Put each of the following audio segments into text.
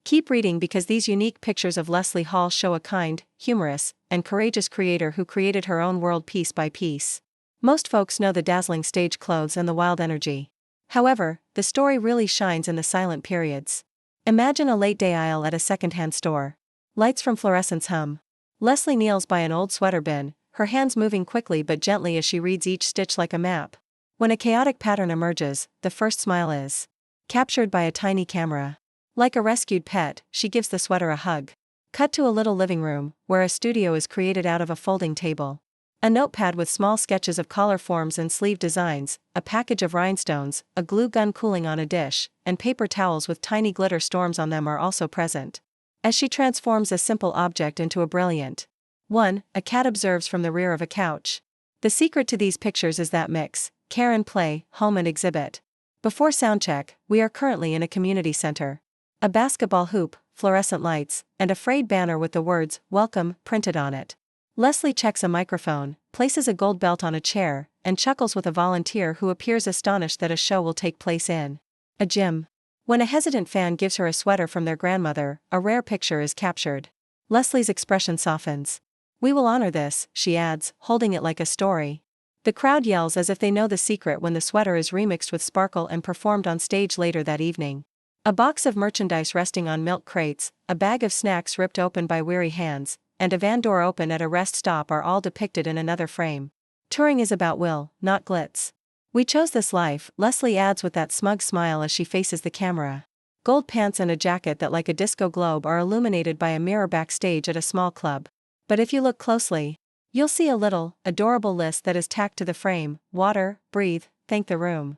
Keep reading because these unique pictures of Leslie Hall show a kind, humorous, and courageous creator who created her own world piece by piece. Most folks know the dazzling stage clothes and the wild energy. However, the story really shines in the silent periods. Imagine a late-day aisle at a secondhand store. Lights from fluorescents hum. Leslie kneels by an old sweater bin, her hands moving quickly but gently as she reads each stitch like a map. When a chaotic pattern emerges, the first smile is captured by a tiny camera. Like a rescued pet, she gives the sweater a hug. Cut to a little living room, where a studio is created out of a folding table. A notepad with small sketches of collar forms and sleeve designs, a package of rhinestones, a glue gun cooling on a dish, and paper towels with tiny glitter storms on them are also present. As she transforms a simple object into a brilliant one, a cat observes from the rear of a couch. The secret to these pictures is that mix, care and play, home and exhibit. Before soundcheck, we are currently in a community center. A basketball hoop, fluorescent lights, and a frayed banner with the words, "Welcome," printed on it. Leslie checks a microphone, places a gold belt on a chair, and chuckles with a volunteer who appears astonished that a show will take place in a gym. When a hesitant fan gives her a sweater from their grandmother, a rare picture is captured. Leslie's expression softens. "We will honor this," she adds, holding it like a story. The crowd yells as if they know the secret when the sweater is remixed with sparkle and performed on stage later that evening. A box of merchandise resting on milk crates, a bag of snacks ripped open by weary hands, and a van door open at a rest stop are all depicted in another frame. Touring is about will, not glitz. "We chose this life," Leslie adds with that smug smile as she faces the camera. Gold pants and a jacket that like a disco globe are illuminated by a mirror backstage at a small club. But if you look closely, you'll see a little, adorable list that is tacked to the frame: water, breathe, thank the room.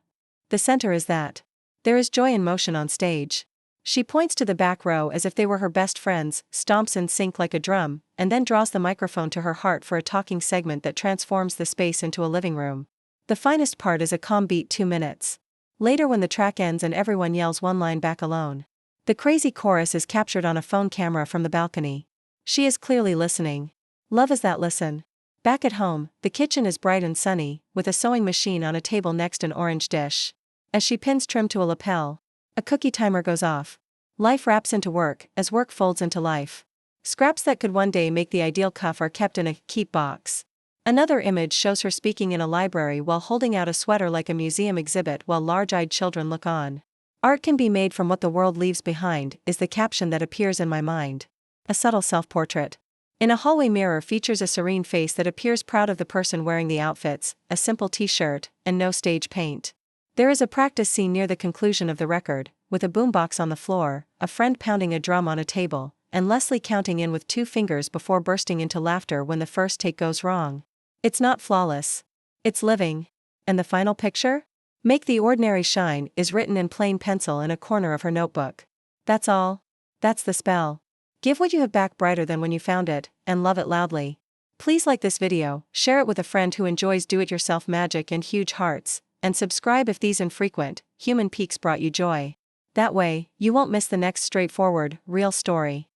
The center is that there is joy in motion on stage. She points to the back row as if they were her best friends, stomps in sync like a drum, and then draws the microphone to her heart for a talking segment that transforms the space into a living room. The finest part is a calm beat 2 minutes. Later, when the track ends and everyone yells one line back alone, the crazy chorus is captured on a phone camera from the balcony. She is clearly listening. Love is that listen. Back at home, the kitchen is bright and sunny, with a sewing machine on a table next an orange dish. As she pins trim to a lapel, a cookie timer goes off. Life wraps into work, as work folds into life. Scraps that could one day make the ideal cuff are kept in a keep box. Another image shows her speaking in a library while holding out a sweater like a museum exhibit while large-eyed children look on. "Art can be made from what the world leaves behind," is the caption that appears in my mind. A subtle self-portrait. In a hallway mirror features a serene face that appears proud of the person wearing the outfits, a simple t-shirt, and no stage paint. There is a practice scene near the conclusion of the record, with a boombox on the floor, a friend pounding a drum on a table, and Leslie counting in with 2 fingers before bursting into laughter when the first take goes wrong. It's not flawless. It's living. And the final picture? "Make the ordinary shine," is written in plain pencil in a corner of her notebook. That's all. That's the spell. Give what you have back brighter than when you found it, and love it loudly. Please like this video, share it with a friend who enjoys do-it-yourself magic and huge hearts, and subscribe if these infrequent, human peaks brought you joy. That way, you won't miss the next straightforward, real story.